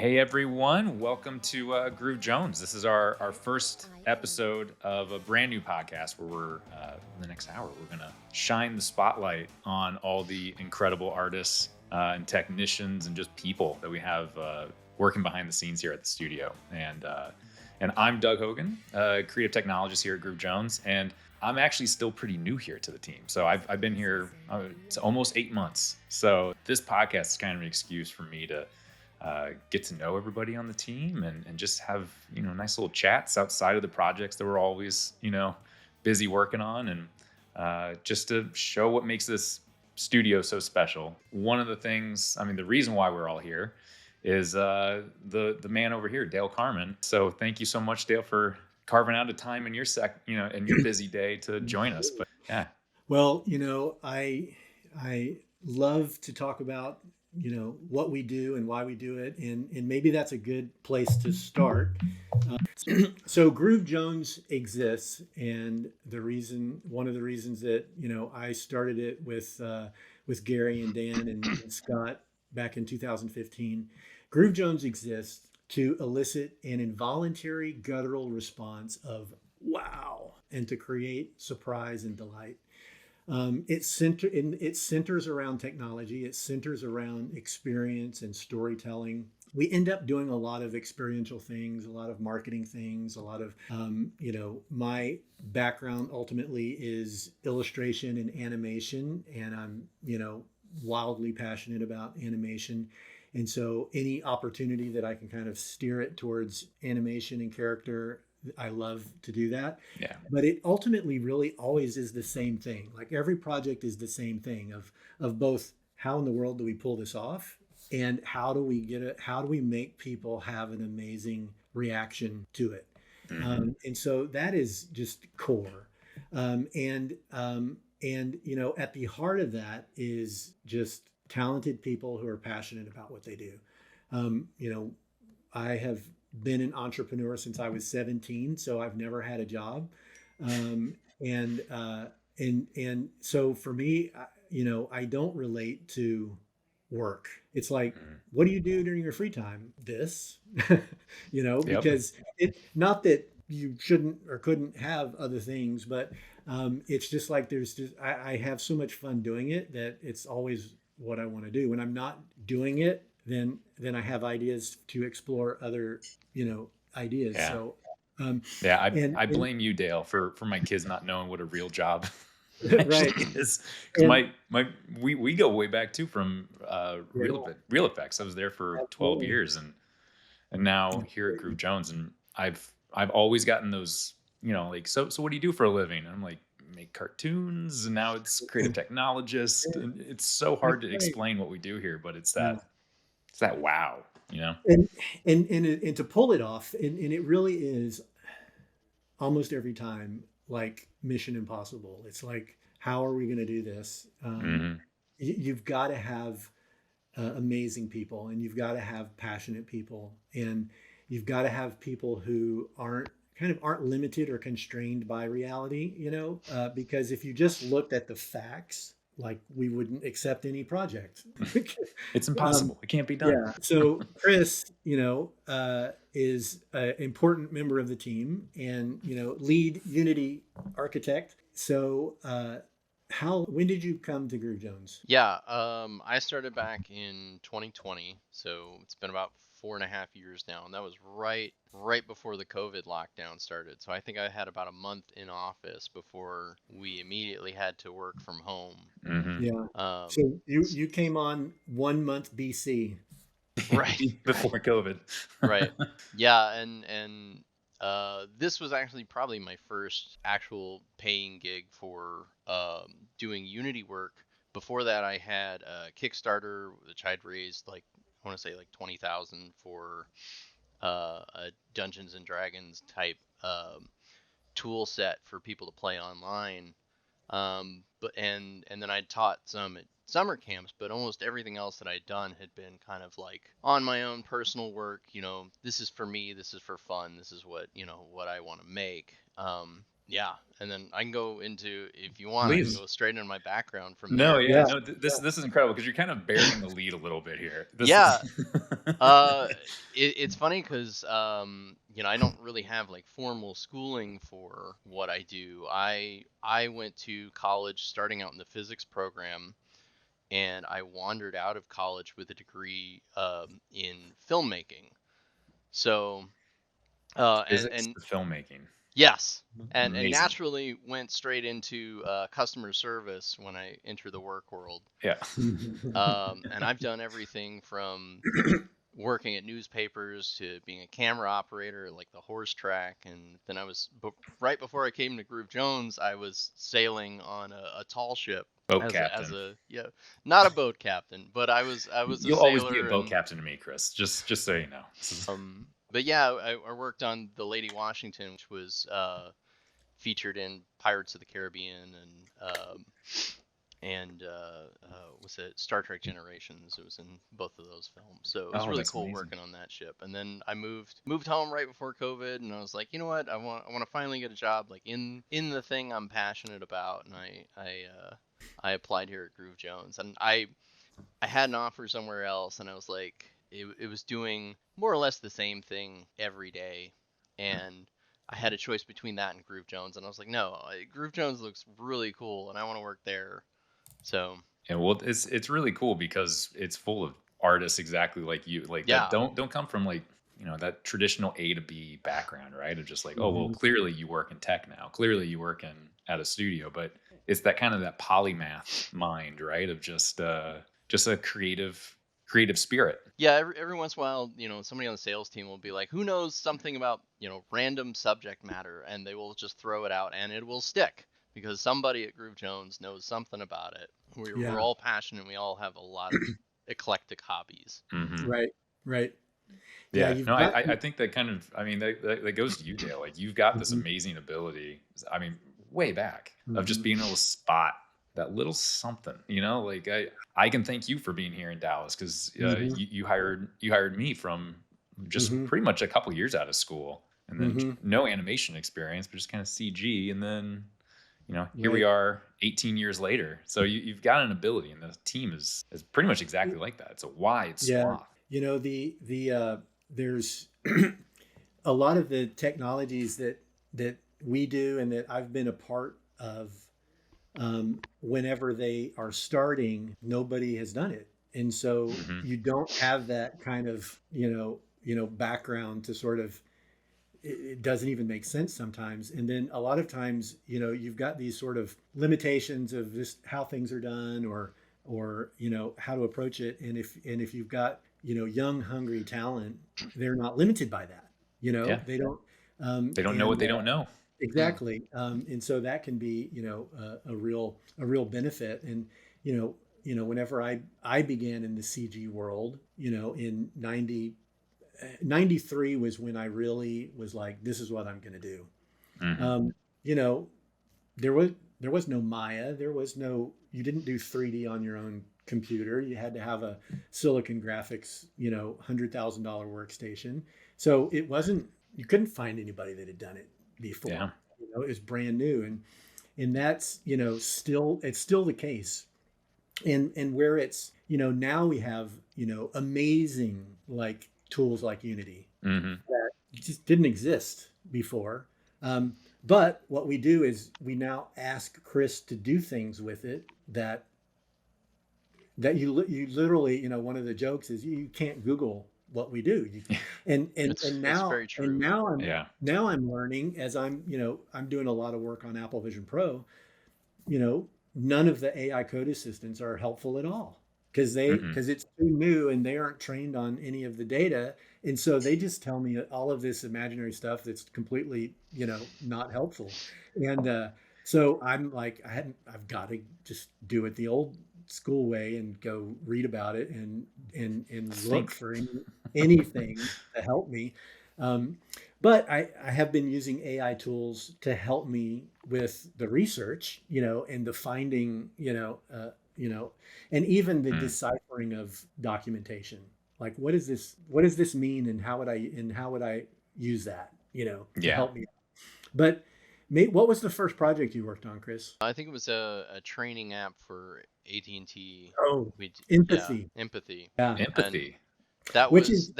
Hey everyone, welcome to Groove Jones. This is our first episode of a brand new podcast where in the next hour, we're going to shine the spotlight on all the incredible artists and technicians and just people that we have working behind the scenes here at the studio. And I'm Doug Hogan, creative technologist here at Groove Jones. And I'm actually still pretty new here to the team. So I've been here it's almost 8 months. So this podcast is kind of an excuse for me to get to know everybody on the team and just have, nice little chats outside of the projects that we're always, busy working on and just to show what makes this studio so special. One of the things, the reason why we're all here is the man over here, Dale Carman. So thank you so much, Dale, for carving out a time in your in your busy day to join us. But yeah. Well, I love to talk about what we do and why we do it, and maybe that's a good place to start. So Groove Jones exists, and one of the reasons that I started it with Gary and Dan and Scott back in 2015. Groove Jones exists to elicit an involuntary guttural response of wow and to create surprise and delight. It centers around technology. It centers around experience and storytelling. We end up doing a lot of experiential things, a lot of marketing things, a lot of, my background ultimately is illustration and animation, and I'm, wildly passionate about animation. And so any opportunity that I can kind of steer it towards animation and character, I love to do that. Yeah. But it ultimately really always is the same thing. Like every project is the same thing of both how in the world do we pull this off and how do we make people have an amazing reaction to it. And so that is just core. At the heart of that is just talented people who are passionate about what they do. Um, you know, I have been an entrepreneur since I was 17, so I've never had a job. Um, and so for me, I don't relate to work. It's like, Mhm. what do you do during your free time? This, Yep. because it not that you shouldn't or couldn't have other things, but it's just like I have so much fun doing it that it's always what I want to do. When I'm not doing it, then I have ideas to explore other ideas. Yeah. So Yeah, I and blame you, Dale, for my kids not knowing what a real job right. actually is. Because And we go way back too from yeah, real effects. I was there for 12 absolutely. years and now here at Groove Jones, and I've always gotten those, like, so what do you do for a living? And I'm like, make cartoons, and now it's creative technologist, Yeah, and it's so that's hard to right. explain what we do here, but Yeah. it's that wow, you know? And and to pull it off, and it really is almost every time like Mission Impossible. It's like, how are we going to do this? Hmm. You've got to have amazing people, and you've got to have passionate people, and you've got to have people who aren't limited or constrained by reality. Because if you just looked at the facts, like we wouldn't accept any project. It's um, impossible. It can't be done. yeah. So Chris, is an important member of the team and lead Unity architect. So how when did you come to Groove Jones? Yeah, I started back in 2020, so it's been about 4.5 years now, and that was right before the COVID lockdown started. So I think I had about a month in office before we immediately had to work from home. Hmm. Yeah. Um, So you came on 1 month BC. right, Before COVID. right, yeah, and this was actually probably my first actual paying gig for doing Unity work. Before that, I had a Kickstarter which I'd raised like I want to say like 20,000 for a Dungeons and Dragons type tool set for people to play online. But then I taught some at summer camps, but almost everything else that I'd done had been kind of like on my own personal work. This is for me, this is for fun, this is what I want to make. Yeah, and then I can go into, if you want, I can Please. go straight into my background from No, there. yeah, Yeah. no. This is incredible because you're kind of bearing the lead a little bit here. This is. Yeah, uh, it's funny because I don't really have like formal schooling for what I do. I went to college starting out in the physics program, and I wandered out of college with a degree in filmmaking. So, Physics and to filmmaking. yes, and Amazing. naturally went straight into customer service when I entered the work world. Yeah. And I've done everything from working at newspapers to being a camera operator at like the horse track, and then right before I came to Groove Jones, I was sailing on a tall ship Boat as captain. a yeah, not a boat captain, but I was a You'll always be a sailor. boat And captain to me, Chris. Just so you know. but yeah, I worked on the Lady Washington, which was featured in Pirates of the Caribbean and was it Star Trek Generations? It was in both of those films, so it was Oh, really that's cool amazing. working on that ship. And then I moved home right before COVID, and I was like, you know what, I want to finally get a job like in the thing I'm passionate about, and I applied here at Groove Jones, and I had an offer somewhere else, and I was like, it was doing more or less the same thing every day, and I had a choice between that and Groove Jones, and I was like, no, Groove Jones looks really cool, and I want to work there. So And well, it's really cool because it's full of artists exactly like you, like that yeah, don't come from like that traditional A to B background, right? Of just like, oh well, Mhm. clearly you work in tech now, clearly you work in at a studio, but it's that kind of that polymath mind, right? Of just a creative spirit. yeah. Every once in a while, somebody on the sales team will be like, who knows something about random subject matter, and they will just throw it out, and it will stick because somebody at Groove Jones knows something about it. We're Yeah. all passionate. We all have a lot of eclectic hobbies. Hmm. Right. Right. Yeah. Yeah, You've no, I got. I I think that kind of, I mean, that goes to you, Dale. Like you've got this Mhm. amazing ability. I mean, way back of just Mhm. being able to spot that little something. Like I can thank you for being here in Dallas because Mhm. you hired me from just Mhm. pretty much a couple years out of school, and then Mhm. no animation experience, but just kind of CG, and then here we Right. are 18 years later. So you've got an ability, and the team is pretty much exactly like that. It's a wide Yeah. swath. There's a lot of the technologies that we do and that I've been a part of. Whenever they are starting, nobody has done it, and so Hmm. you don't have that kind of background to sort of. It doesn't even make sense sometimes, and then a lot of times, you've got these sort of limitations of just how things are done, or how to approach it, and if you've got young hungry talent, they're not limited by that. Yeah, They don't. they don't know what And they don't know. Hmm. Exactly. And so that can be, a real benefit. And, whenever I began in the CG world, in 93 was when I really was like, this is what I'm going to do. Hmm. Um, you know, there was, there was no Maya. You didn't do 3D on your own computer. You had to have a Silicon Graphics, $100,000 workstation. So you couldn't find anybody that had done it Yeah. before. It was brand new. And that's, it's still the case. And where it's, now we have, amazing like tools like Unity Hmm. that just didn't exist before. Um, but what we do is we now ask Chris to do things with it that you literally, one of the jokes is you can't Google what we do. And and It's now very and true. now I'm Yeah. now I'm learning as I'm doing a lot of work on Apple Vision Pro. None of the AI code assistants are helpful at all Mm-mm. because it's too new and they aren't trained on any of the data, and so they just tell me all of this imaginary stuff that's completely not helpful. And so I'm like, I've got to just do it the old school way and go read about it and look Think. for anything to help me. um, but I have been using AI tools to help me with the research, and the finding, and even the Mm. deciphering of documentation. Like, what does this mean, and how would I use that, to Yeah. help me? But What was the first project you worked on, Chris? I think it was a training app for AT&T. Oh, Yeah, empathy. empathy, Yeah. and Empathy. Which is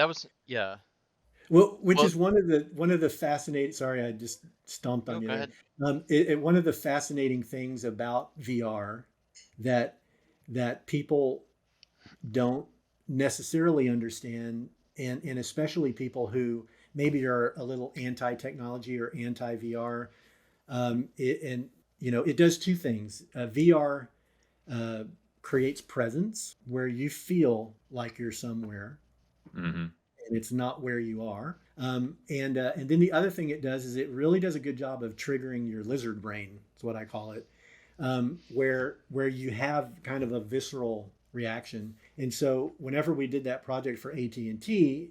yeah. well, which Well, is one of the fascinating. Sorry, I just stomped on no, you go there. ahead. One of the fascinating things about VR that people don't necessarily understand, and especially people who maybe are a little anti-technology or anti-VR, and it does two things. VR uh, creates presence where you feel like you're somewhere Hmm. and it's not where you are. And then the other thing it does is it really does a good job of triggering your lizard brain. Is what I call it, where you have kind of a visceral reaction. And so whenever we did that project for AT&T,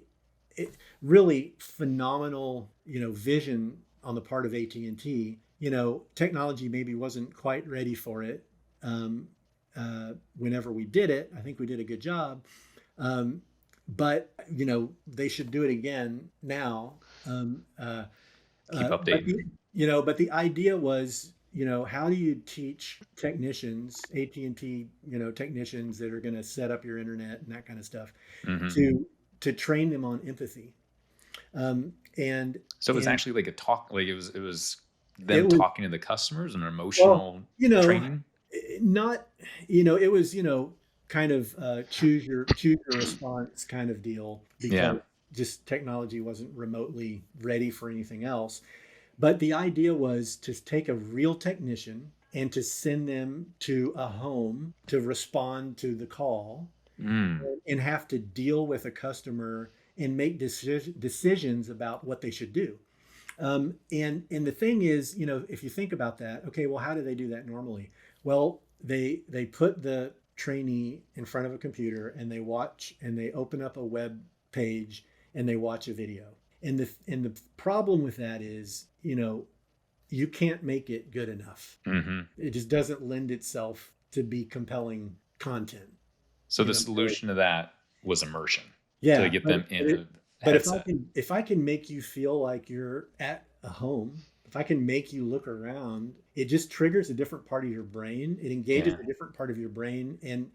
it really phenomenal, vision on the part of AT&T. Technology maybe wasn't quite ready for it. Um, Whenever we did it, I think we did a good job. Um, but they should do it again now. Um, uh, Keep but updating. but the idea was, how do you teach technicians, AT&T, technicians that are going to set up your internet and that kind of stuff, Hmm. to train them on empathy. And So it was and actually like a talk, like it was it them was talking to the customers and well, emotional you know, training. not, it was, kind of choose your response kind of deal, Yeah. because just technology wasn't remotely ready for anything else. But the idea was to take a real technician and to send them to a home to respond to the call, Mm. and have to deal with a customer and make decisions about what they should do. And the thing is, if you think about that, okay, well, how do they do that normally? Well, they put the trainee in front of a computer and they watch and they open up a web page and they watch a video. And the problem with that is, you can't make it good enough. Hmm. It just doesn't lend itself to be compelling content. So the So solution to that was immersion to yeah, get them in a but if I headset. can if I can make you feel like you're at a home, if I can make you look around, it just triggers a different part of your brain. It engages Yeah. a different part of your brain, and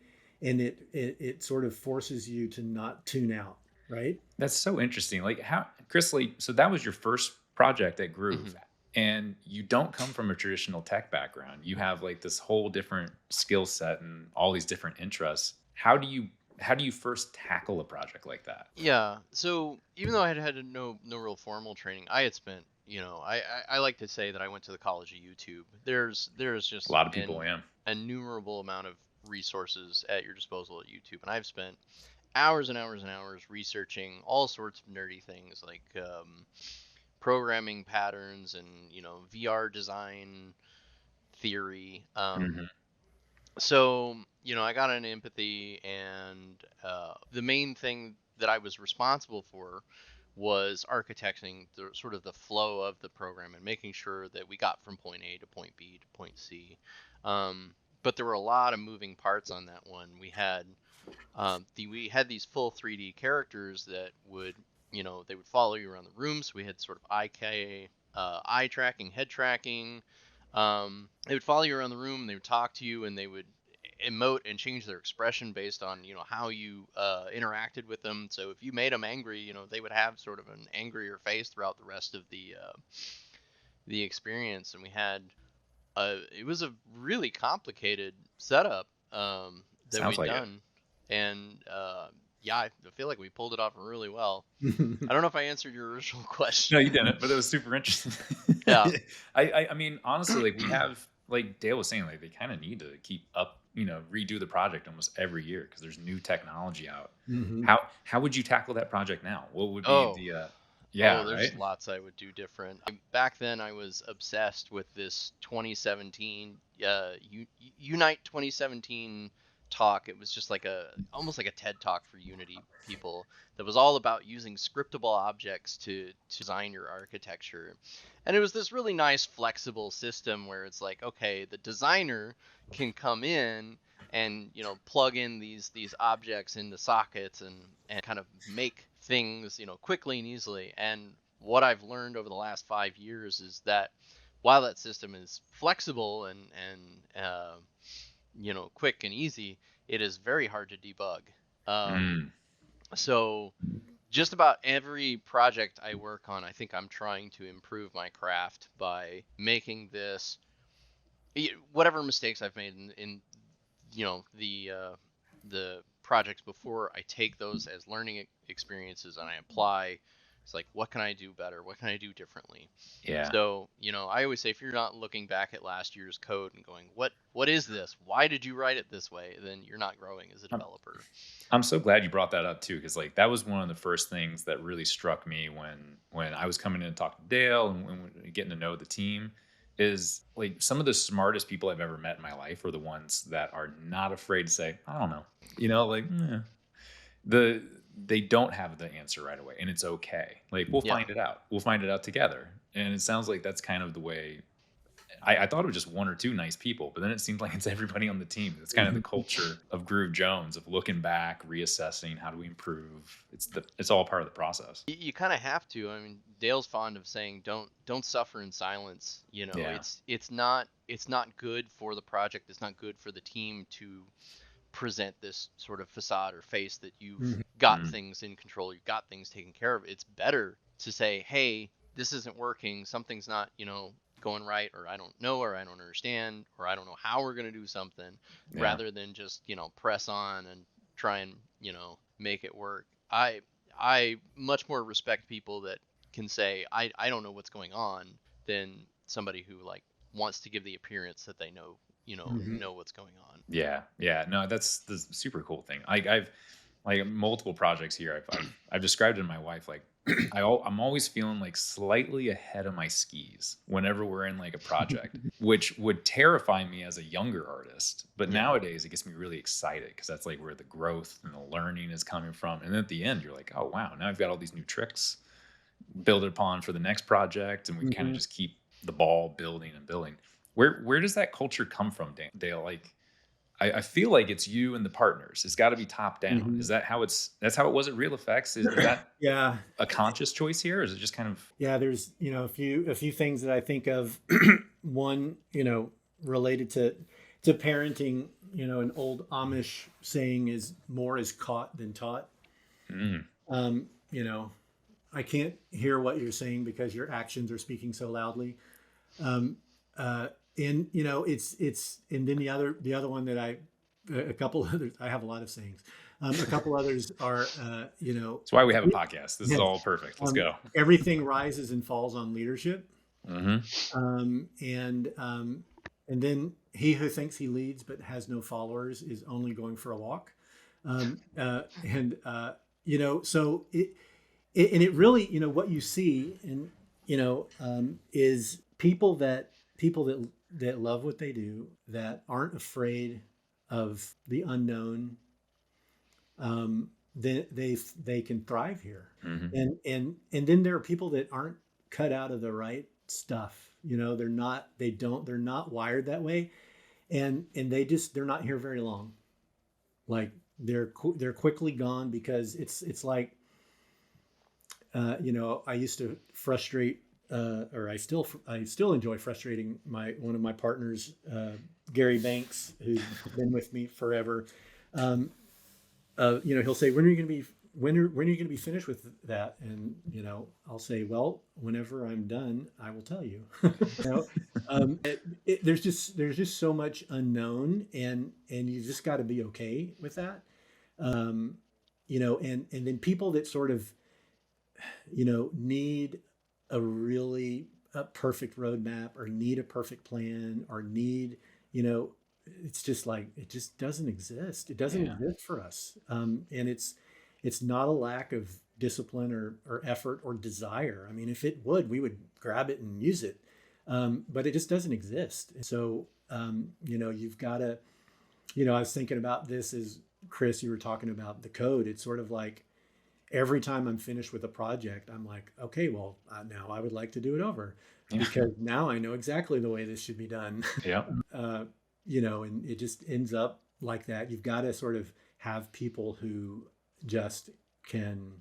it sort of forces you to not tune out, right? That's so interesting. Like how Chris, like, so that was your first project at Groove, Hmm. and you don't come from a traditional tech background. You have like this whole different skill set and all these different interests. How do you first tackle a project like that? Yeah. So even though I had had no real formal training, I had spent, I like to say that I went to the college of YouTube. There's A just lot of people, an yeah. innumerable amount of resources at your disposal at YouTube, and I've spent hours and hours and hours researching all sorts of nerdy things like programming patterns and VR design theory. Hmm. So I got an empathy, and the main thing that I was responsible for was architecting the sort of the flow of the program and making sure that we got from point A to point B to point C. But there were a lot of moving parts on that one. We had these full 3D characters that would, they would follow you around the room. So we had sort of eye tracking, head tracking. They would follow you around the room. They would talk to you, and they would emote and change their expression based on how you interacted with them. So if you made them angry, they would have sort of an angrier face throughout the rest of the experience. And it was a really complicated setup that Sounds we'd like it. done, and yeah, I feel like we pulled it off really well. I don't know if I answered your original No, question. you didn't, but it was super interesting. Yeah. I mean, honestly, like we have, like Dale was saying, like they kind of need to keep up, redo the project almost every year because there's new technology out. Hmm. How would you tackle that project now? What would be Oh, the oh, yeah, there's right? lots I would do different. Back then, I was obsessed with this 2017 Unite 2017 talk. It was just like almost like a TED talk for Unity people that was all about using scriptable objects to design your architecture. And it was this really nice flexible system where it's like, okay, the designer can come in and plug in these objects into sockets and kind of make things quickly and easily. And what I've learned over the last 5 years is that while that system is flexible and quick and easy, it is very hard to debug. So just about every project I work on, I think I'm trying to improve my craft by making this, whatever mistakes I've made in the projects before, I take those as learning experiences and I apply. It's like, what can I do better? What can I do differently? Yeah. So, I always say, if you're not looking back at last year's code and going, what is this? Why did you write it this way? Then you're not growing as a developer. I'm so glad you brought that up too, because like that was one of the first things that really struck me when I was coming in to talk to Dale and when getting to know the team, is like some of the smartest people I've ever met in my life are the ones that are not afraid to say, I don't know, like they don't have the answer right away, and it's okay. Like we'll find it out. We'll find it out together. And it sounds like that's kind of the way. I thought it was just one or two nice people, but then it seems like it's everybody on the team. It's kind of the culture of Groove Jones, of looking back, reassessing, how do we improve. It's all part of the process. You kind of have to. I mean, Dale's fond of saying, don't suffer in silence. It's not good for the project. It's not good for the team to present this sort of facade or face that you've got things in control, you've got things taken care of. It's better to say, hey, this isn't working, something's not going right, or I don't know, or I don't understand, or I don't know how we're going to do something, rather than just press on and try and make it work. I much more respect people that can say, I don't know what's going on, than somebody who like wants to give the appearance that they know know what's going on. Yeah. No, that's the super cool thing. I've like multiple projects here. I've described it to my wife. Like I'm always feeling like slightly ahead of my skis whenever we're in like a project, which would terrify me as a younger artist. But nowadays it gets me really excited, because that's like where the growth and the learning is coming from. And then at the end, you're like, oh wow, now I've got all these new tricks, build it upon for the next project, and we kind of just keep the ball building and building. Where does that culture come from, Dale? Like, I feel like it's you and the partners. It's got to be top down. Is that how that's how it was at Real Effects? Is that a conscious choice here, or is it just kind of? Yeah, there's a few things that I think of. One, related to parenting. An old Amish saying is, more is caught than taught. I can't hear what you're saying because your actions are speaking so loudly. And it's and then the other one that a couple others, I have a lot of sayings. A couple others are That's why we have a podcast. This is all perfect. Let's go. Everything rises and falls on leadership. And then he who thinks he leads but has no followers is only going for a walk. So it really, what you see is people that love what they do, that aren't afraid of the unknown. They can thrive here. And then there are people that aren't cut out of the right stuff. They're not wired that way. And they're not here very long. Like they're quickly gone, because it's like, I used to frustrate, or I still enjoy frustrating one of my partners, Gary Banks, who's been with me forever. He'll say, when are you going to be finished with that? And I'll say, well, whenever I'm done, I will tell you. There's just so much unknown, and you just got to be okay with that. And then people that sort of need a perfect roadmap, or need a perfect plan, or need, it's just like, it just doesn't exist. It doesn't exist for us. And it's not a lack of discipline or effort or desire. I mean, if it would, we would grab it and use it. But it just doesn't exist. So, you've got to, I was thinking about this as Chris, you were talking about the code. It's sort of like, every time I'm finished with a project, I'm like, okay, well, now I would like to do it over, because now I know exactly the way this should be done. And it just ends up like that. You've got to sort of have people who just can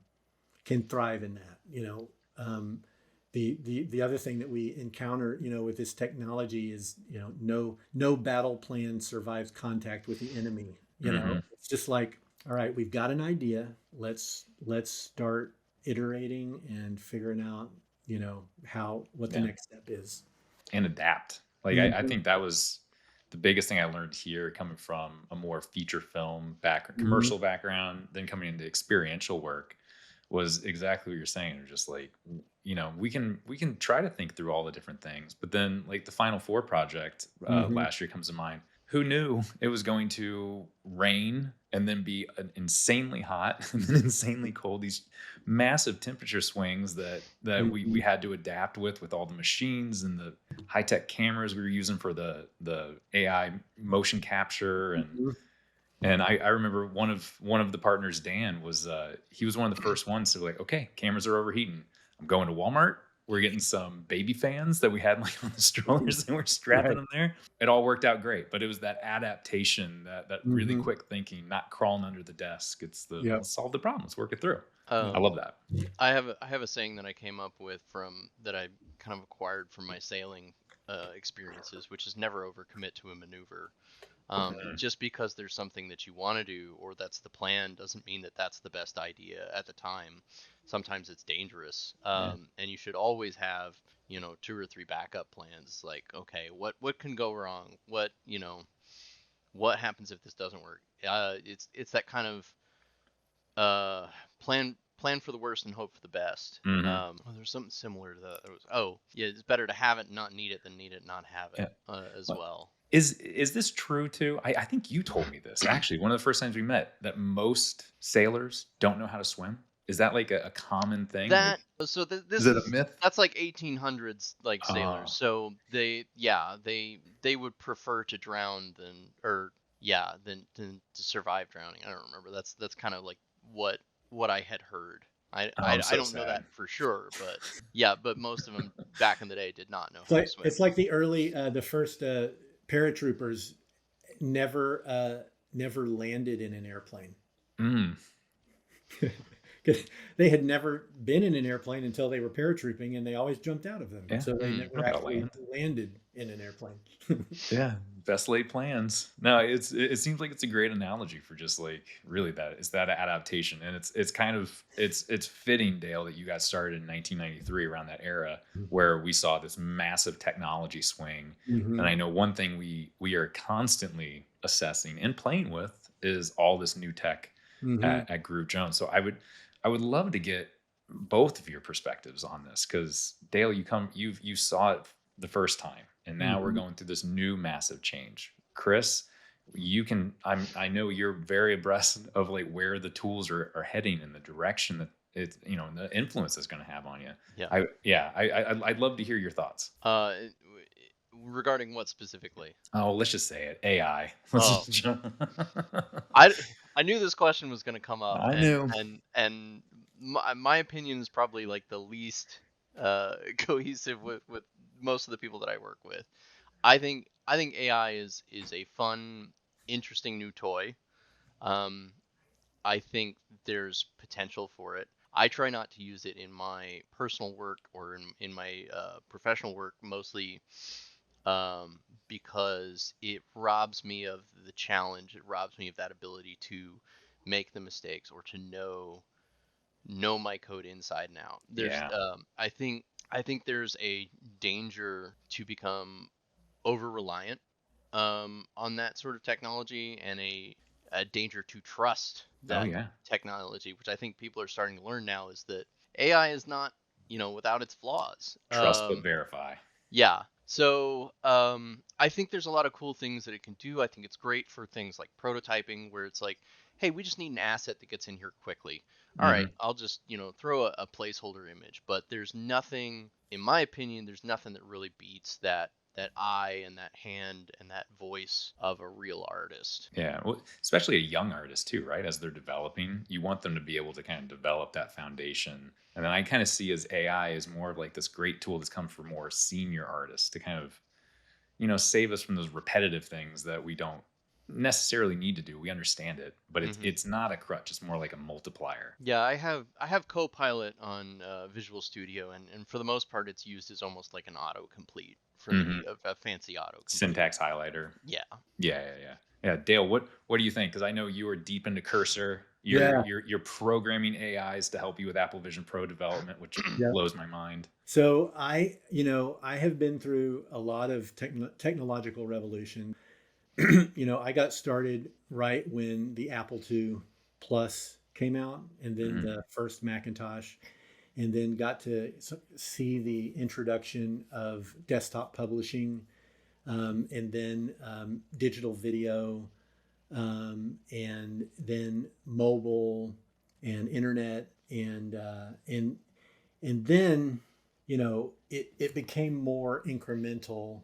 thrive in that, the other thing that we encounter, with this technology is, no battle plan survives contact with the enemy. Hmm. It's just like, all right, we've got an idea. Let's start iterating and figuring out, what the Yeah. next step is. And adapt. Like I Mhm. think that was the biggest thing I learned here, coming from a more feature film background, Mhm. commercial background, then coming into experiential work, was exactly what you're saying. Or just like, we can try to think through all the different things, but then like the Final Four project Mhm. last year comes to mind. Who knew it was going to rain and then be insanely hot and then insanely cold? These massive temperature swings that we Mhm. had to adapt with all the machines and the high tech cameras we were using for the AI motion capture. and Mhm. and I remember one of the partners, Dan, was he was one of the first ones to be like, okay, cameras are overheating. I'm going to Walmart. We're getting some baby fans that we had like on the strollers and we're strapping Right. them there. It all worked out great, but it was that adaptation, that really Mhm. quick thinking, not crawling under the desk. It's the Yep. let's solve the problem, let's work it through. Yep. I Um, love that. I have a saying that I came up with from that I kind of acquired from my sailing experiences, which is never overcommit to a maneuver. Mhm. Just because there's something that you want to do or that's the plan doesn't mean that that's the best idea at the time. Sometimes it's dangerous, Yeah. and you should always have, two or three backup plans. Like, okay, what can go wrong? What happens if this doesn't work? It's that kind of uh, plan for the worst and hope for the best. Hmm. There's something similar to that. Oh, yeah, it's better to have it, not need it, than need it, not have it, Yeah. as Well, well. is this true too? I think you told me this actually one of the first times we met, that most sailors don't know how to swim. Is that like a common thing? Like, That so is this it a is myth? that's like 1800s like sailors. Oh, So they would prefer to drown than or yeah than to survive drowning. I don't remember. That's kind of like what I had heard. I, oh, I I'm I so don't know sad. that for sure, but yeah, but most of them back in the day did not know It's how to like swim. it's like the first paratroopers never landed in an airplane. Mm, 'Cause they had never been in an airplane until they were paratrooping, and they always jumped out of them. yeah, So they Hmm. never we gotta actually land. landed in an airplane. Yeah, best laid plans. No, it seems like it's a great analogy for just like really that it's that adaptation, and it's kind of it's fitting, Dale, that you got started in 1993 around that era where we saw this massive technology swing. And Hmm. I know one thing we are constantly assessing and playing with is all this new tech Hmm. at Groove Jones. So I would love to get both of your perspectives on this, because Dale, you saw it the first time, and now we're Hmm. going through this new massive change. Chris, I know you're very abreast of like where the tools are heading and the direction that it's, and the influence it's going to have on you. Yeah. I'd love to hear your thoughts. Regarding what specifically? Oh, let's just say it, AI. Let's Oh, just jump. I I knew this question was going to come up, I and knew. my opinion is probably like the least cohesive with most of the people that I work with. I think AI is a fun, interesting new toy. Um, I think there's potential for it. I try not to use it in my personal work or in my professional work, mostly um, because it robs me of the challenge. It robs me of that ability to make the mistakes or to know my code inside and out. Yeah. I think there's a danger to become over reliant on that sort of technology, and a danger to trust Oh that yeah. technology, which I think people are starting to learn now, is that AI is not, without its flaws. Trust but verify. Yeah. So I think there's a lot of cool things that it can do. I think it's great for things like prototyping, where it's like, hey, we just need an asset that gets in here quickly. All right, Hmm. I'll just throw a placeholder image. But there's nothing, in my opinion, there's nothing that really beats that eye and that hand and that voice of a real artist. Yeah, well, especially a young artist too, right? As they're developing, you want them to be able to kind of develop that foundation. And then I kind of see as AI is more of like this great tool that's come for more senior artists to kind of, save us from those repetitive things that we don't. necessarily need to do. We understand it, but Hmm. it's not a crutch. It's more like a multiplier. Yeah, I have Copilot on Visual Studio, and for the most part, it's used as almost like an autocomplete for Hmm. me, a fancy autocomplete. Syntax highlighter. Yeah. Yeah, yeah, yeah. Yeah, Dale, what do you think? Because I know you are deep into Cursor. You're Yeah. you're you're programming AIs to help you with Apple Vision Pro development, which Yeah. blows my mind. So I have been through a lot of technological revolution. I got started right when the Apple II Plus came out, and then Hmm. the first Macintosh, and then got to see the introduction of desktop publishing, and then digital video, and then mobile and internet, and then it became more incremental,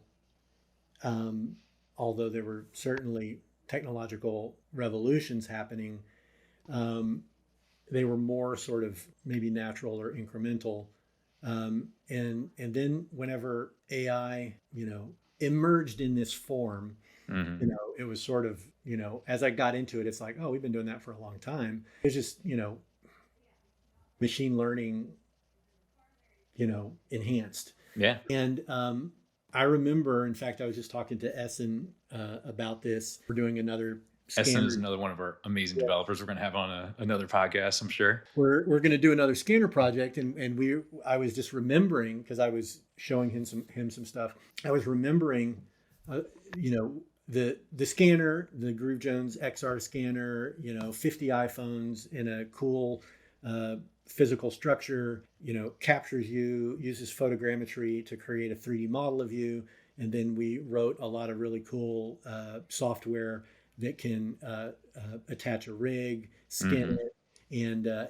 um, although there were certainly technological revolutions happening. um, they were more sort of maybe natural or incremental. And then whenever AI, emerged in this form, Hmm. it was sort of, as I got into it, it's like, oh, we've been doing that for a long time. It's just, machine learning, enhanced. Yeah. And I remember, in fact, I was just talking to Essen about this. We're doing another Essen is scanner. another one of our amazing developers we're going to have on another podcast, I'm sure. We're going to do another scanner project, and I was just remembering, because I was showing him some stuff. I was remembering, uh, you know the scanner, the Groove Jones XR scanner, 50 iPhones in a cool uh, physical structure, captures you, uses photogrammetry to create a 3D model of you, and then we wrote a lot of really cool software that can attach a rig, scan Hmm. it,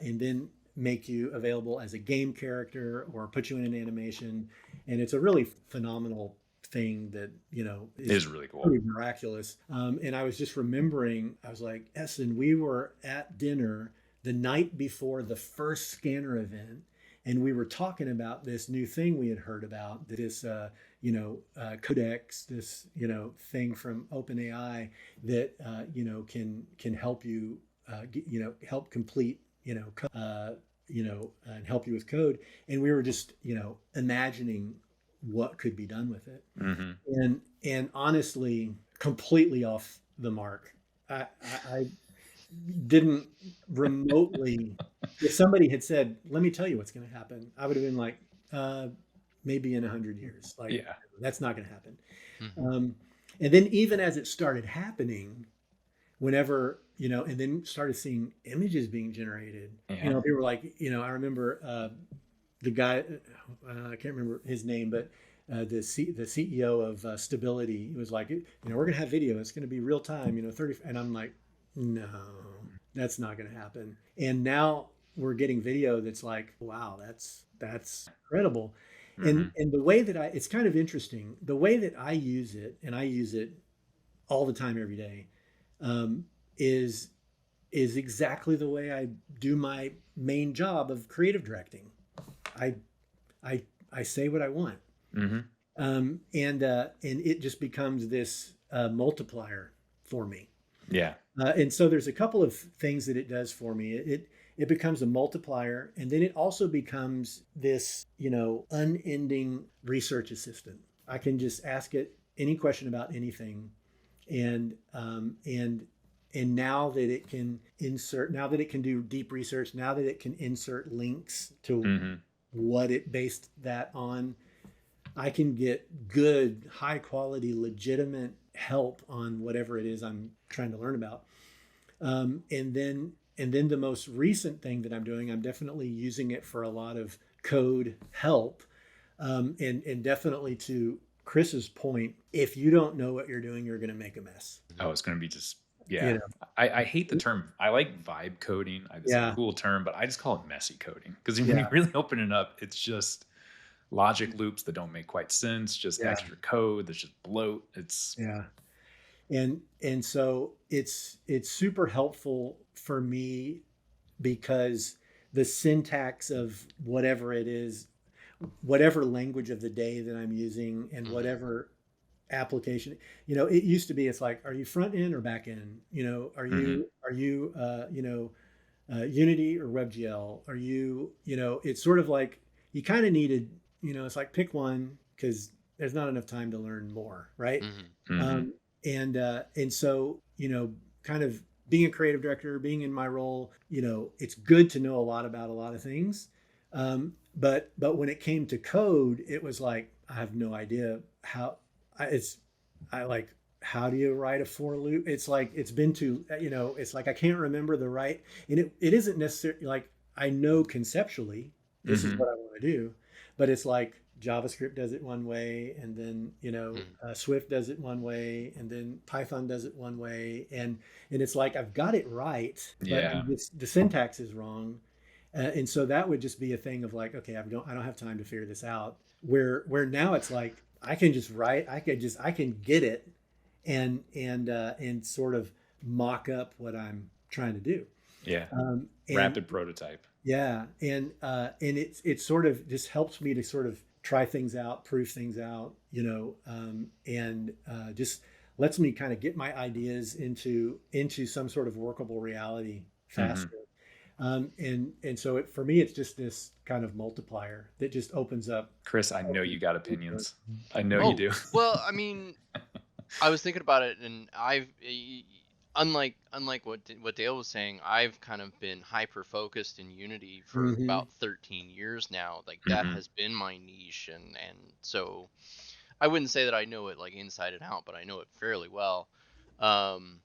and then make you available as a game character or put you in an animation. And it's a really phenomenal thing that It is is really cool. pretty miraculous. And I was just remembering, I was like, Essen, we were at dinner the night before the first scanner event, and we were talking about this new thing we had heard about, this codex, this thing from OpenAI that can help you help complete and help you with code. And we were just imagining what could be done with it, Hmm. and honestly, completely off the mark. I didn't remotely. If somebody had said, "Let me tell you what's going to happen," I would have been like, uh, "Maybe in 100 years. Like, Yeah. that's not going to happen." Hmm. Um, and then even as it started happening, whenever and then started seeing images being generated. Yeah. People were like, I remember the guy, I can't remember his name, but the CEO of Stability, he was like, we're going to have video. It's going to be real time. 30, and I'm like, no, that's not going to happen. And now we're getting video that's like, wow, that's incredible. And Hmm. the way that it's kind of interesting, the way that I use it, and I use it all the time, every day, um, is exactly the way I do my main job of creative directing. I I I say what I want, Hmm. and it just becomes this multiplier for me. Yeah. And so there's a couple of things that it does for me. It becomes a multiplier, and then it also becomes this unending research assistant. I can just ask it any question about anything, and now that it can now that it can do deep research, now that it can insert links to Hmm. what it based that on, I can get good, high quality, legitimate help on whatever it is I'm trying to learn about. And then the most recent thing that I'm doing, I'm definitely using it for a lot of code help, and definitely, to Chris's point, if you don't know what you're doing, you're going to make a mess. Oh, it's going to be just, You yeah. know, I hate the term. I like vibe coding. It's a yeah, cool term, but I just call it messy coding because when you yeah, really open it up, it's just logic loops that don't make quite sense, just yeah, extra code that's just bloat. It's, yeah. And so it's super helpful for me, because the syntax of whatever it is, whatever language of the day that I'm using, and Hmm. whatever application. It used to be, it's like, are you front end or back end? Hmm. Are you Unity or WebGL? It's sort of like you kind of needed, it's like pick one because there's not enough time to learn more, right? Hmm. Hmm. Um, and so, kind of being a creative director, being in my role, it's good to know a lot about a lot of things. But when it came to code, it was like I have no idea how. I like, how do you write a for loop? It's like it's been too, it's like I can't remember the right, and it isn't necessarily like I know conceptually this is Hmm. what I want to do, but it's like JavaScript does it one way, and then Hmm. Swift does it one way, and then Python does it one way, and it's like I've got it right, but Yeah. the syntax is wrong, and so that would just be a thing of like, okay, I don't have time to figure this out. Where now it's like I can just write, I can get it, and sort of mock up what I'm trying to do. Yeah. And Rapid prototype. yeah, and it sort of just helps me to sort of try things out, prove things out, and just lets me kind of get my ideas into some sort of workable reality Hmm. faster. And so for me, it's just this kind of multiplier that just opens up. Chris, I know you got opinions. I know you Oh, do. well, I mean, I was thinking about it, and unlike what Dale was saying, I've kind of been hyper focused in Unity for Hmm. about 13 years now. Like that Hmm. has been my niche, and so I wouldn't say that I know it like inside and out, but I know it fairly well. Um,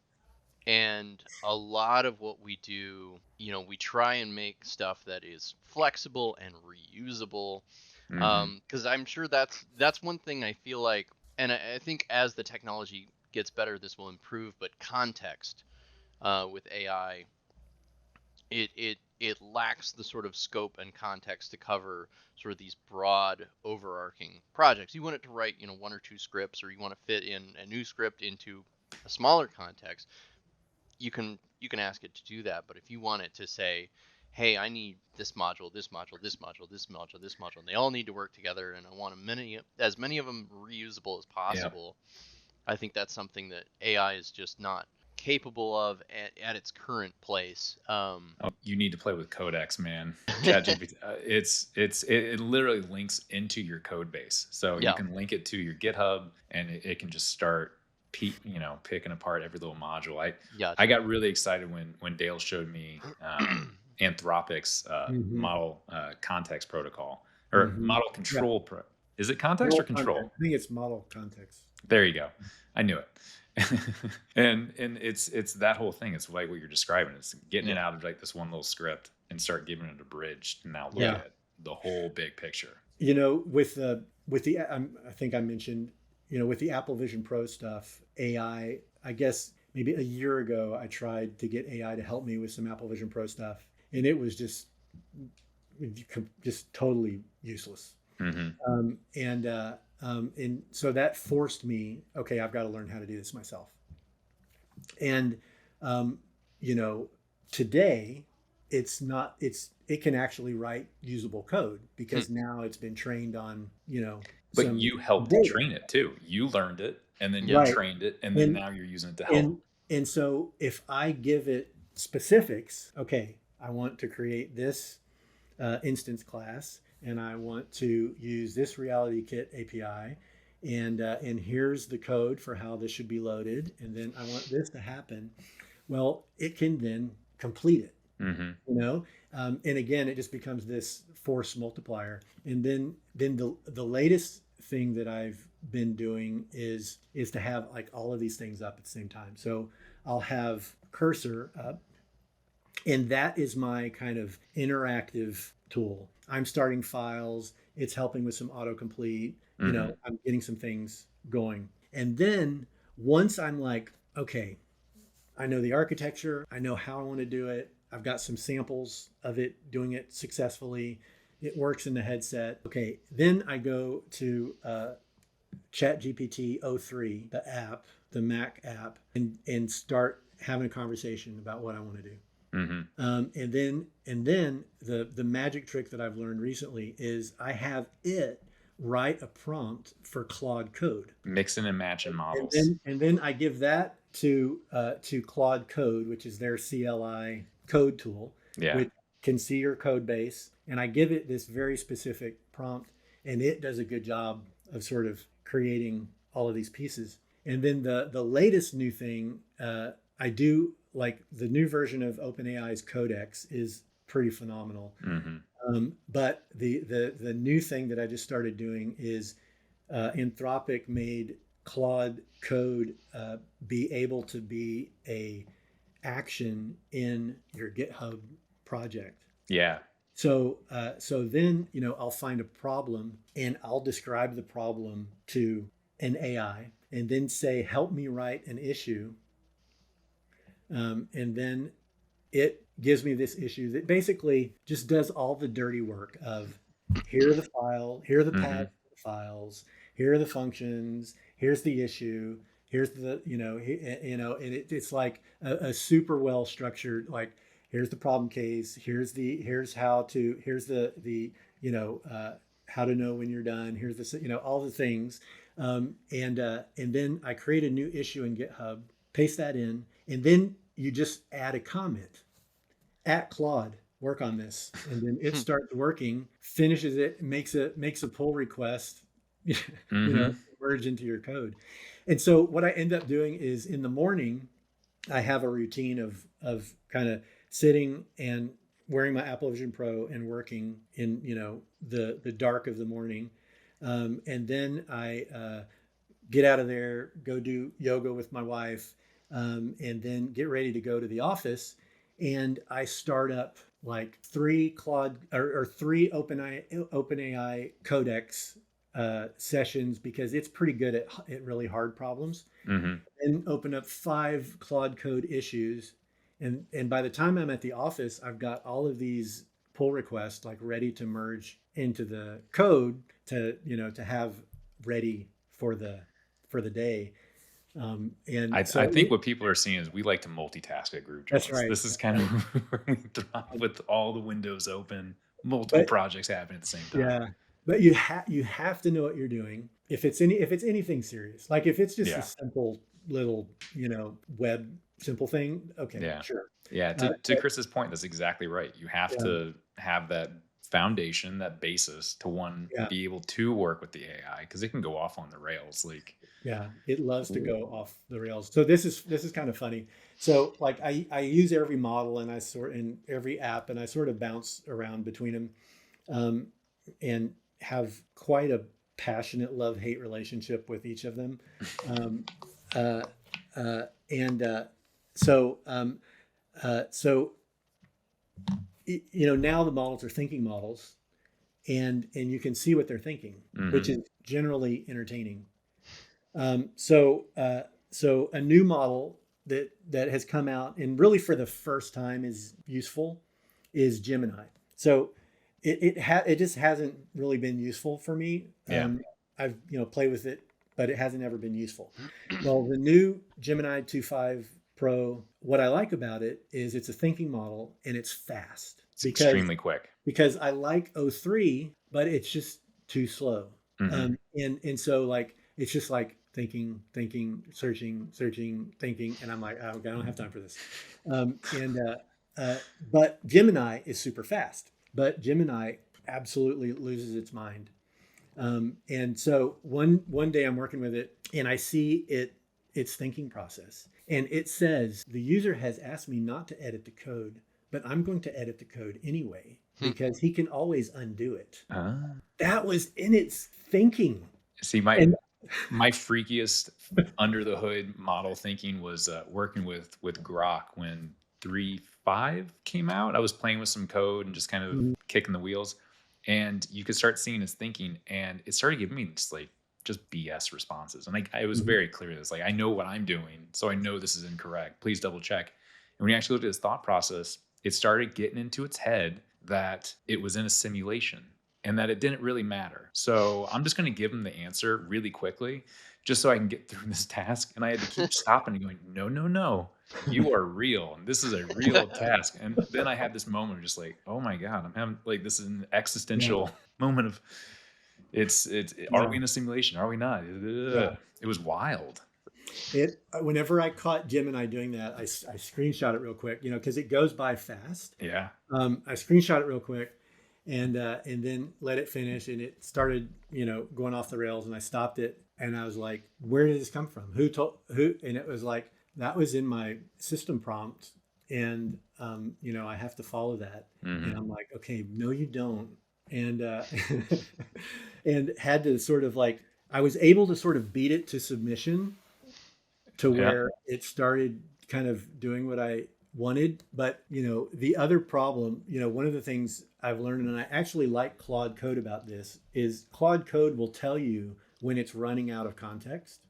and a lot of what we do, we try and make stuff that is flexible and reusable, Hmm. because I'm sure that's one thing I feel like, and I think as the technology gets better, this will improve. But context, with AI, it lacks the sort of scope and context to cover sort of these broad overarching projects. You want it to write, one or two scripts, or you want to fit in a new script into a smaller context. You can ask it to do that. But if you want it to say, hey, I need this module, this module, this module, this module, this module, and they all need to work together, and I want as many of them reusable as Yeah. possible, I think that's something that AI is just not capable of at its current place. Oh, you need to play with Codex, man. ChatGPT. It literally links into your code base, so you Yeah, can link it to your GitHub, and it can just start, picking apart every little module. I gotcha. got really excited when Dale showed me Anthropic's Hmm. model context protocol or Hmm. model Yeah. control. Is it context or Model context. control? I think it's model context. There you go. I knew it. And it's that whole thing. It's like what you're describing. It's getting it Yeah. out of like this one little script and start giving it a bridge to now look Yeah. at the whole big picture. With the I think I mentioned, with the Apple Vision Pro stuff, I guess maybe a year ago I tried to get AI to help me with some Apple Vision Pro stuff, and it was just totally useless. Hmm. And so that forced me, okay, I've got to learn how to do this myself. And um, you know today it can actually write usable code Hmm. because now it's been trained on But some you helped data. train it too. You learned it, and then you Yeah. Right. trained it, and then and now you're using it to and help. and so if I give it specifics, okay, I want to create this instance class, and I want to use this Reality Kit API, and here's the code for how this should be loaded, and then I want this to happen. Well, it can then complete it, Hmm. and again, it just becomes this force multiplier. And then the latest thing that I've been doing is to have like all of these things up at the same time. So I'll have cursor up, and that is my kind of interactive tool. I'm starting files, it's helping with some autocomplete, Hmm. I'm getting some things going. And then once I'm like, okay, I know the architecture, I know how I want to do it, I've got some samples of it doing it successfully, it works in the headset. Okay, then I go to ChatGPT o3, the app, the Mac app, and start having a conversation about what I want to do. Hmm. And then the magic trick that I've learned recently is I have it write a prompt for Claude Code. Mixing and matching And models. then I give that to Claude Code, which is their CLI code tool, Yeah. which can see your code base. And I give it this very specific prompt, and it does a good job of sort of creating all of these pieces. And then the latest new thing, I do like the new version of OpenAI's Codex is pretty phenomenal. Mm-hmm. But the new thing that I just started doing is Anthropic made Claude Code be able to be a action in your GitHub project. Yeah. So then I'll find a problem and I'll describe the problem to an AI and then say, help me write an issue, and then it gives me this issue that basically just does all the dirty work of here are the file, here are the Mm-hmm. paths to the files, here are the functions, here's the issue, here's the and it's like a super well structured, like here's the problem case, here's the how to know when you're done, here's the all the things, and then I create a new issue in GitHub, paste that in, and then you just add a comment at Claude, work on this, and then it starts working, finishes it, makes a pull request, Mm-hmm. merge into your code. And so what I end up doing is in the morning, I have a routine of kind of sitting and wearing my Apple Vision Pro and working in the dark of the morning, and then I get out of there, go do yoga with my wife, and then get ready to go to the office. And I start up like three three OpenAI Codex sessions because it's pretty good at really hard problems. Mm-hmm. And open up 5 Claude Code issues, and by the time I'm at the office, I've got all of these pull requests like ready to merge into the code to have ready for the day. And so I think what people are seeing is we like to multitask at Groove that's Jones. right. This is kind of where we thrive with all the windows open, multiple But projects happening at the same time. yeah, but you have to know what you're doing if it's anything serious. Like if it's just a Yeah. simple little web simple thing, okay, Yeah. sure. Yeah. To Chris's point, that's exactly right. You have Yeah, to have that foundation, that basis to yeah, be able to work with the AI because it can go off on the rails. Like, yeah. It loves to go off the rails. So this is kind of funny. So like I use every model and I sort in every app and I sort of bounce around between them, um, and have quite a passionate love-hate relationship with each of them. Um, uh, and so so now the models are thinking models, and you can see what they're thinking, which is generally entertaining. So a new model that has come out and really for the first time is useful is Gemini. So it just hasn't really been useful for me. Yeah. I've played with it, but it hasn't ever been useful. Well, the new Gemini 2.5 Pro, what I like about it is it's a thinking model and it's fast it's extremely quick. because I like O3, but it's just too slow. Mm-hmm. And so like it's just like thinking, searching, thinking, and I'm like, oh, I don't have time for this. But Gemini is super fast. But Gemini absolutely loses its mind. And so one day I'm working with it, and I see its thinking process, and it says the user has asked me not to edit the code, but I'm going to edit the code anyway because he can always undo it. That was in its thinking. See, And my freakiest under the hood model thinking was working with Grok when 3.5 came out. I was playing with some code and just kind of kicking the wheels, and you could start seeing his thinking, and it started giving me just BS responses. And it was very clear. It's like, I know what I'm doing, so I know this is incorrect. Please double check. And when you actually looked at his thought process, it started getting into its head that it was in a simulation and that it didn't really matter. So I'm just going to give him the answer really quickly just so I can get through this task. And I had to keep stopping and going, no, you are real. And this is a real task. And then I had this moment of just like, oh my God, I'm having this is an existential moment of, Are Yeah. we in a simulation? Are we not? Yeah. Ugh. It was wild. Whenever I caught Jim and I doing that, I screenshot it real quick, because it goes by fast. Yeah. I screenshot it real quick, and then let it finish, and it started, going off the rails, and I stopped it, and I was like, "Where did this come from? Who told who?" And it was like, that was in my system prompt, and I have to follow that, and Hmm. I'm like, "Okay, no, you don't," and and had to sort of like, I was able to sort of beat it to submission to Yeah. where it started kind of doing what I wanted. But, the other problem, one of the things I've learned, and I actually like Claude Code about this, is Claude Code will tell you when it's running out of context.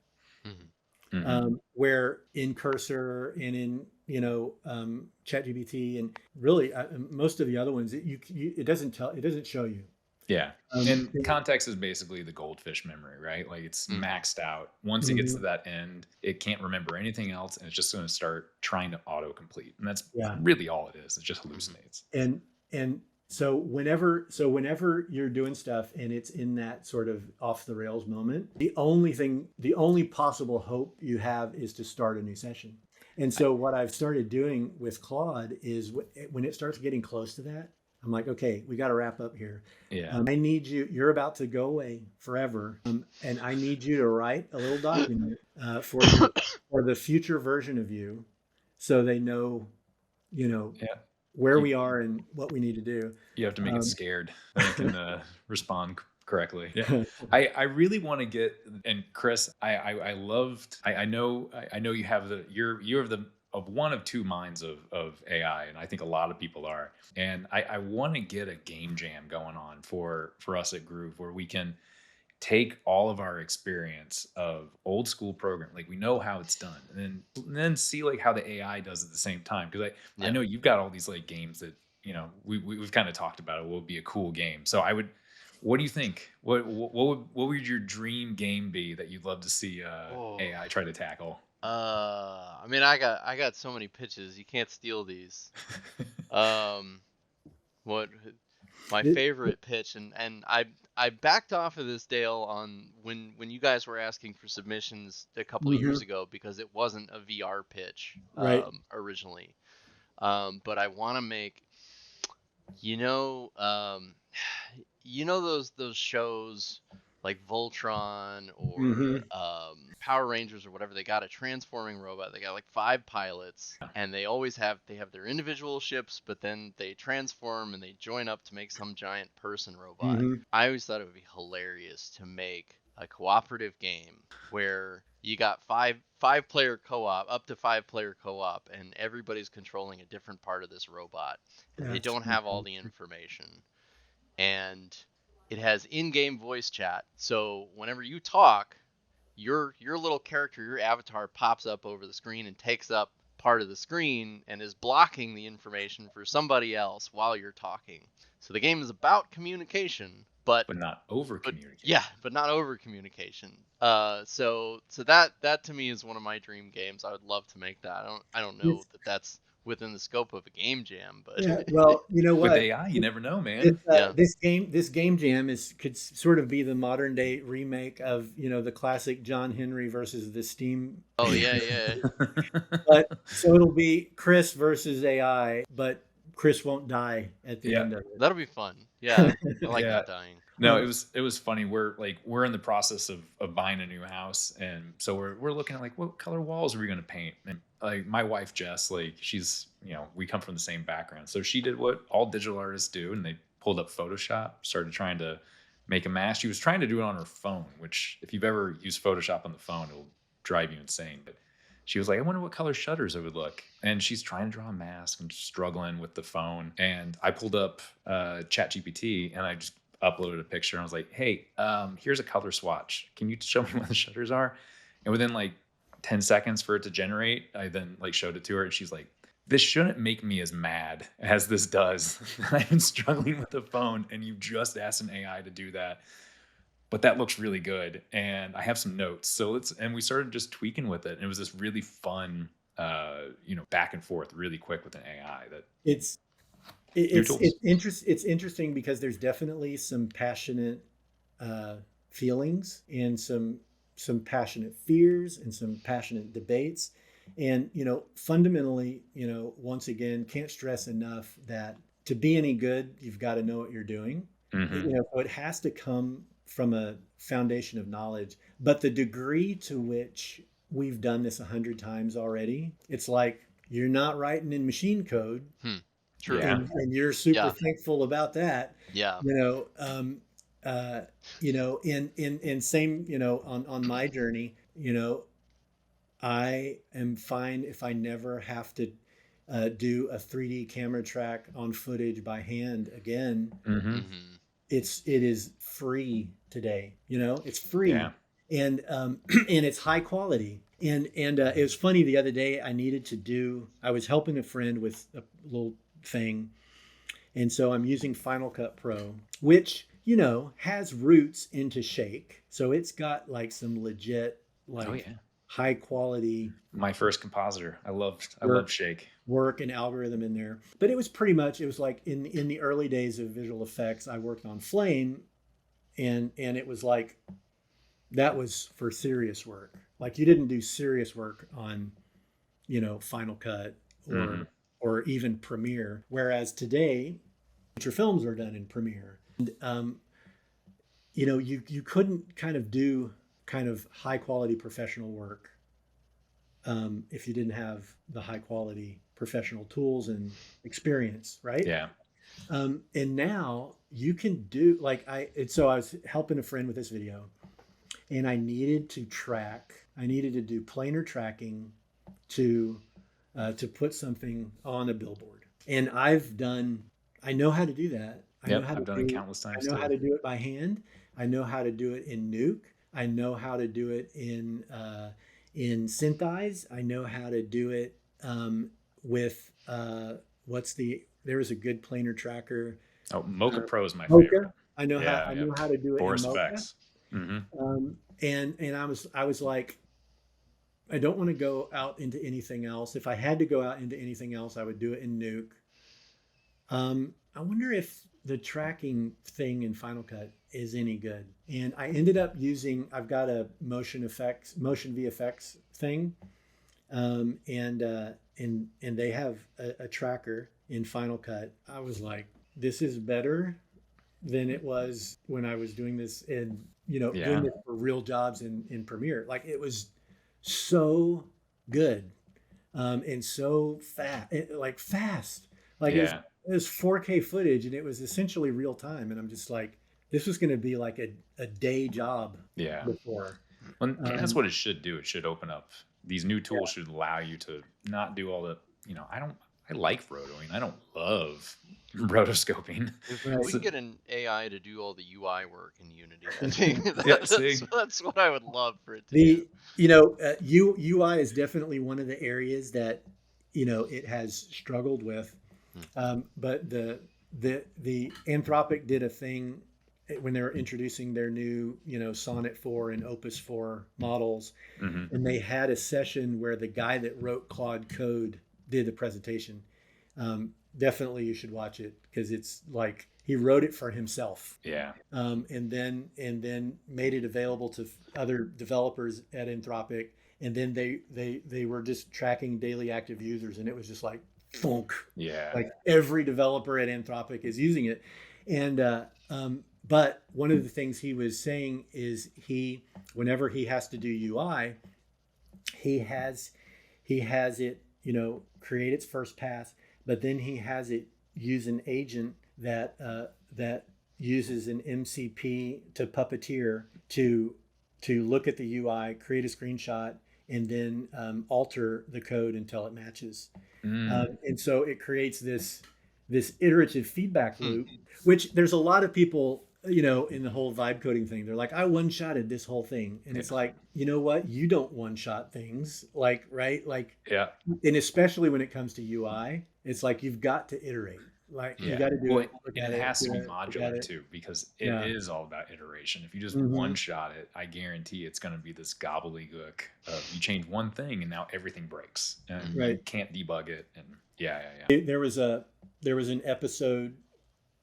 Mhm. Hmm. Where in Cursor and in, ChatGPT, and really most of the other ones, it doesn't show you. Yeah. Um, And context is basically the goldfish memory, right? Like it's Mhm. maxed out. Once it gets to mhm, that end, it can't remember anything else and it's just going to start trying to autocomplete. And that's yeah. really all it is. It just Mhm. hallucinates. And so whenever you're doing stuff and it's in that sort of off the rails moment, the only possible hope you have is to start a new session. And I- so what I've started doing with Claude is, when it starts getting close to that, I'm like, okay, we got to wrap up here. Yeah. I need you. You're about to go away forever, and I need you to write a little document, for the future version of you, so they know, you know Yeah. where You, we are and what we need to do. you have to make it Um, scared. Then it can respond correctly. Yeah. I really want to get, and Chris, I loved, I know you have you're the, of one of two minds of AI, and I think a lot of people are. And I want to get a game jam going on for us at Groove where we can take all of our experience of old school program, like we know how it's done, and then see like how the AI does at the same time. Because I Yeah. know you've got all these like games that we've kind of talked about it will be a cool game. So I would, what do you think? What would your dream game be that you'd love to see Oh. AI try to tackle? I mean, I got so many pitches. You can't steal these. Um, what my it- favorite pitch, and I backed off of this, Dale, on when you guys were asking for submissions a couple of years mhm, ago because it wasn't a VR pitch right. originally. But I want to make, you know, those shows like Voltron or Hmm. Power Rangers or whatever. They got a transforming robot. They got like 5 pilots, and they have their individual ships, but then they transform and they join up to make some giant person robot. Hmm. I always thought it would be hilarious to make a cooperative game where you got five player co-op, up to 5 player co-op, and everybody's controlling a different part of this robot, and they That's don't have all the fantastic. information, and it has in-game voice chat. So whenever you talk, your little character, your avatar pops up over the screen and takes up part of the screen and is blocking the information for somebody else while you're talking. So the game is about communication, but But not over but communicate. yeah, but not over communication. So that to me is one of my dream games. I would love to make that. I don't know It's, that that's within the scope of a game jam, but yeah. Well, you know With what? AI, you never know, This, man. yeah. this game jam could sort of be the modern day remake of, the classic John Henry versus the Steam. Oh yeah, yeah. But so it'll be Chris versus AI, but Chris won't die at the Yeah. end of That'll be fun. Yeah, I like Yeah. not dying. No, it was funny. We're in the process of buying a new house, and so we're looking at like what color walls are we going to paint. And like my wife Jess, like she's we come from the same background, so she did what all digital artists do, and they pulled up Photoshop, started trying to make a mask. She was trying to do it on her phone, which if you've ever used Photoshop on the phone, it'll drive you insane. But she was like, I wonder what color shutters it would look. And she's trying to draw a mask and struggling with the phone. And I pulled up ChatGPT and I just uploaded a picture. And I was like, hey, here's a color swatch. Can you show me what the shutters are? And within like 10 seconds for it to generate, I then like showed it to her and she's like, this shouldn't make me as mad as this does. I've been struggling with the phone and you just asked an AI to do that, but that looks really good and I have some notes, so and we started just tweaking with it and it was this really fun back and forth really quick with an AI. That it's new it's tools. it's interest it's interesting because there's definitely some passionate feelings and some passionate fears and some passionate debates. And, fundamentally, once again, can't stress enough that to be any good, you've got to know what you're doing. Hmm. So it has to come from a foundation of knowledge. But the degree to which we've done this 100 times already, it's like you're not writing in machine code, True. Yeah. and you're super Yeah. thankful about that. Yeah. In same, on my journey, I am fine if I never have to do a 3D camera track on footage by hand again. Hmm. Hmm. It is free today. It's free, Yeah. and and it's high quality. And it was funny the other day. I was helping a friend with a little thing, and so I'm using Final Cut Pro, which has roots into Shake, so it's got like some legit Oh like yeah. high quality My first compositor. I work love Shake. work and algorithm in there. But it was like in the early days of visual effects, I worked on Flame, and it was like that was for serious work. Like you didn't do serious work on, Final Cut Hmm. or even Premiere. Whereas today, feature films are done in Premiere. And you couldn't kind of do kind of high quality professional work if you didn't have the high quality professional tools and experience, right? Yeah. And now you can do so I was helping a friend with this video, and I needed to do planar tracking to put something on a billboard. And I know how to do that. Yep. I've done it countless I times know how too. to do it by hand. I know how to do it in Nuke. I know how to do it in Synthesize. I know how to do it with there was a good planar tracker. Oh, Mocha Pro is my favorite. Mocha. I know how Yeah. I Yep. know how to do it in Force Mocha. effects. Hmm. And I was like, I don't want to go out into anything else. If I had to go out into anything else, I would do it in Nuke. I wonder if the tracking thing in Final Cut is any good. And I ended up I've got a motion VFX thing, and they have a tracker in Final Cut. I was like, this is better than it was when I was doing this doing Yeah. this for real jobs in Premiere. Like it was so good, and so fast. Like Yeah. it was 4K footage, and it was essentially real time. And I'm just like, this was going to be like a day job Yeah. before. And that's what it should do. It should open up. These new tools should allow you to not do all the, I like rotoing. I don't love rotoscoping. If we Right. can get an AI to do all the UI work in Unity, I think Yeah, see? that's what I would love for it to do. UI is definitely one of the areas that it has struggled with. But the Anthropic did a thing when they were introducing their new Sonnet 4 and Opus 4 models, Hmm. and they had a session where the guy that wrote Claude Code did the presentation. Definitely you should watch it, because it's like he wrote it for himself, Yeah. and then made it available to other developers at Anthropic, and then they were just tracking daily active users, and it was just like funk. Yeah. Like every developer at Anthropic is using it. And but one of the things he was saying is whenever he has to do UI, he has it create its first pass, but then he has it use an agent that uses an MCP to puppeteer to look at the UI, create a screenshot, and then alter the code until it matches. And so it creates this iterative feedback loop, which there's a lot of people, in the whole vibe coding thing. They're like, I one-shotted this whole thing. And it's like, you know what? You don't one-shot things, right? Like, Yeah. and especially when it comes to UI, it's like, you've got to iterate. Like you got to do it. Look at it has to do be it, look at modular it. too, because it Yeah. is all about iteration. If you just Mhm. one shot it, I guarantee it's going to be this gobbledygook of you change one thing and now everything breaks and you Right. can't debug it. And yeah. There was an episode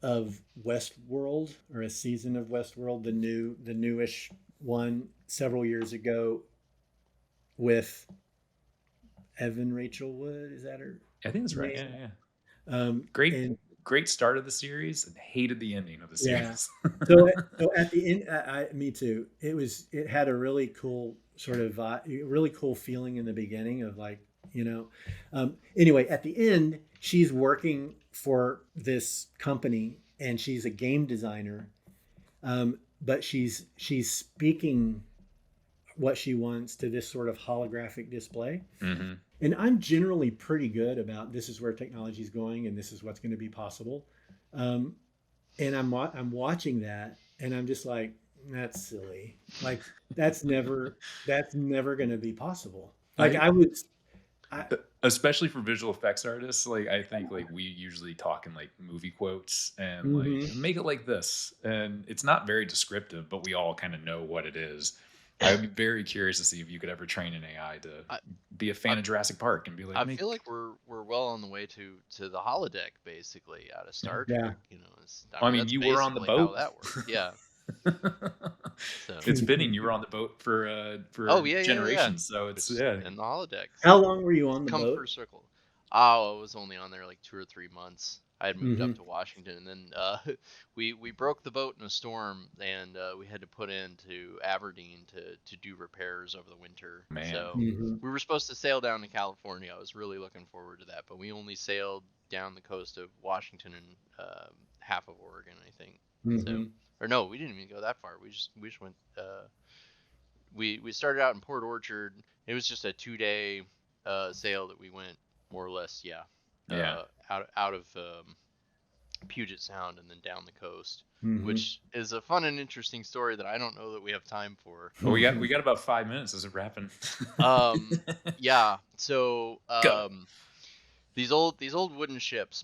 of Westworld, or a season of Westworld, the newish one several years ago with Evan Rachel Wood. Is that her I think that's right. name? Yeah. And Great start of the series, and hated the ending of the yeah. series. So at the end, me too. It had a really cool sort of really cool feeling in the beginning of like, anyway, at the end, she's working for this company and she's a game designer. But she's speaking what she wants to this sort of holographic display. Mm-hmm. And I'm generally pretty good about this is where technology is going and this is what's going to be possible. Um, and I'm watching that and I'm just like, that's silly. Like that's never going to be possible. Like I Especially for visual effects artists, like I think like we usually talk in like movie quotes and like mhm. make it like this, and it's not very descriptive, but we all kind of know what it is. I would be very curious to see if you could ever train an AI to I, be a fan I, of Jurassic Park and be like, I make. feel like we're well on the way to the holodeck basically out of Star Yeah. Trek. I mean, That's you were on the basically how boat. that works. Yeah. So. It's fitting you were on the boat Oh for yeah. generations, so it's It's yeah. in the holodeck. How So long were you it's on the come boat? full circle. Oh, I was only on there like 2 or 3 months. I had moved up Hmm. to Washington, and then we broke the boat in a storm, and we had to put into Aberdeen to do repairs over the winter. Man. So Hmm. we were supposed to sail down to California. I was really looking forward to that, but we only sailed down the coast of Washington and half of Oregon, I think. So, Hmm. or no, we didn't even go that far. We just went. We started out in Port Orchard. It was just a 2-day sail that we went more or less, yeah, Yeah. out of Puget Sound and then down the coast, Hmm. which is a fun and interesting story that I don't know that we have time for. Well, we got about 5 minutes as a wrapping. Yeah. So Go. these old wooden ships.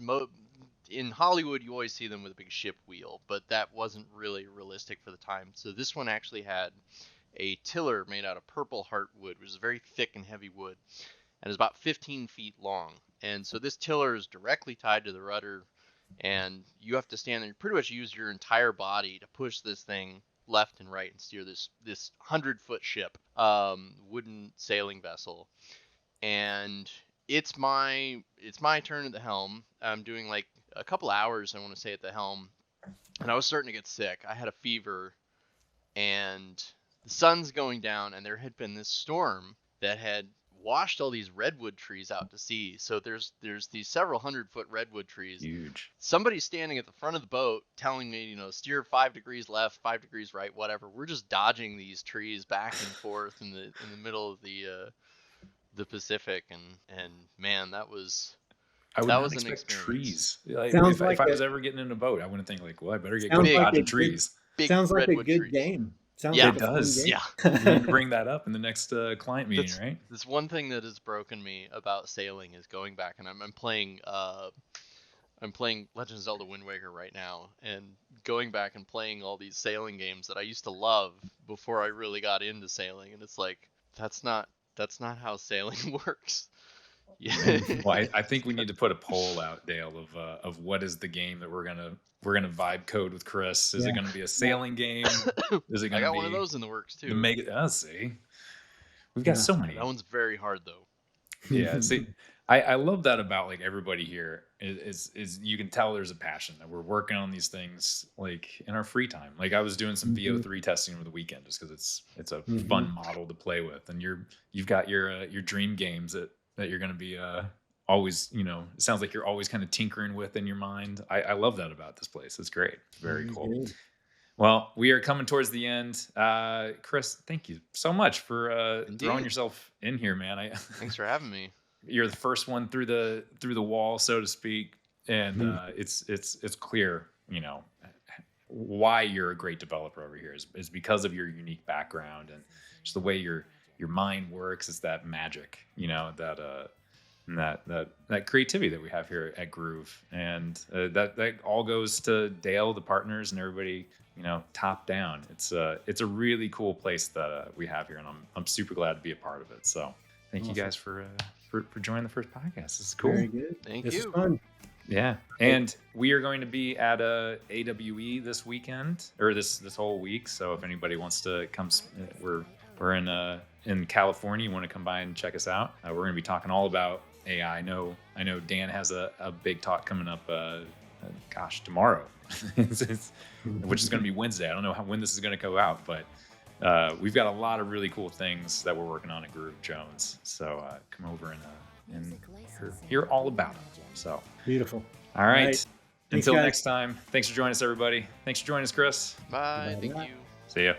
In Hollywood, you always see them with a big ship wheel, but that wasn't really realistic for the time. So this one actually had a tiller made out of purple heartwood, which is very thick and heavy wood, and is about 15 feet long. And so this tiller is directly tied to the rudder, and you have to stand there. You pretty much use your entire body to push this thing left and right and steer this 100-foot ship, wooden sailing vessel. And it's my turn at the helm. I'm doing like a couple hours, I want to say, at the helm, and I was starting to get sick. I had a fever, and the sun's going down, and there had been this storm that had washed all these redwood trees out to sea. So there's these several 100-foot redwood trees. Huge. Somebody's standing at the front of the boat telling me, steer 5 degrees left, 5 degrees right, whatever. We're just dodging these trees back and forth in the middle of the Pacific, and man, that was I would that not was an expect experience. trees. Like Sounds if like I was ever getting in a boat, I wouldn't think like, well, I better get sounds going Big, like a dodging good trees. big sounds like a redwood good trees. game. Sounds Yeah. like It a fun does. game. Yeah. We need to bring that up in the next client meeting, That's right? that's one thing that has broken me about sailing is going back, and I'm playing Legend of Zelda Wind Waker right now, and going back and playing all these sailing games that I used to love before I really got into sailing, and it's like that's not how sailing works. Yeah. Well, I think we need to put a poll out, Dale, of what is the game that we're gonna vibe code with Chris. Is it Yeah. gonna be a sailing game? Is it I gonna got be one of those in the works the too. mega? See, we've got Yeah. so That many. one's very hard though. Yeah, see, I love that about like everybody here is you can tell there's a passion that we're working on these things like in our free time. Like I was doing some Mhm. VO3 testing over the weekend just because it's a Mhm. fun model to play with, and you've got your dream games that you're gonna be always, it sounds like you're always kind of tinkering with in your mind. I love that about this place. It's great. It's very Very cool. good. Well, we are coming towards the end. Chris, thank you so much for throwing Indeed. yourself in here, man. Thanks for having me. You're the first one through the wall, so to speak, and Mhm. it's clear, why you're a great developer over here is because of your unique background and just the way your mind works. Is that magic, and that creativity that we have here at Groove, and that all goes to Dale, the partners, and everybody, top down. It's a really cool place that we have here, and I'm super glad to be a part of it. So thank you Awesome. guys for joining the first podcast. This is cool. Very good. Thank This is you. fun. Yeah, and we are going to be at AWE this weekend, or this whole week. So if anybody wants to come, we're in California. You want to come by and check us out? We're going to be talking all about AI. I know Dan has a big talk coming up. Tomorrow, which is going to be Wednesday. I don't know when this is going to go out, but we've got a lot of really cool things that we're working on at Groove Jones. So come over and hear all about them. So beautiful. All right. Thanks, Until guys. next time. Thanks for joining us, everybody. Thanks for joining us, Chris. Bye. Thank you. See ya.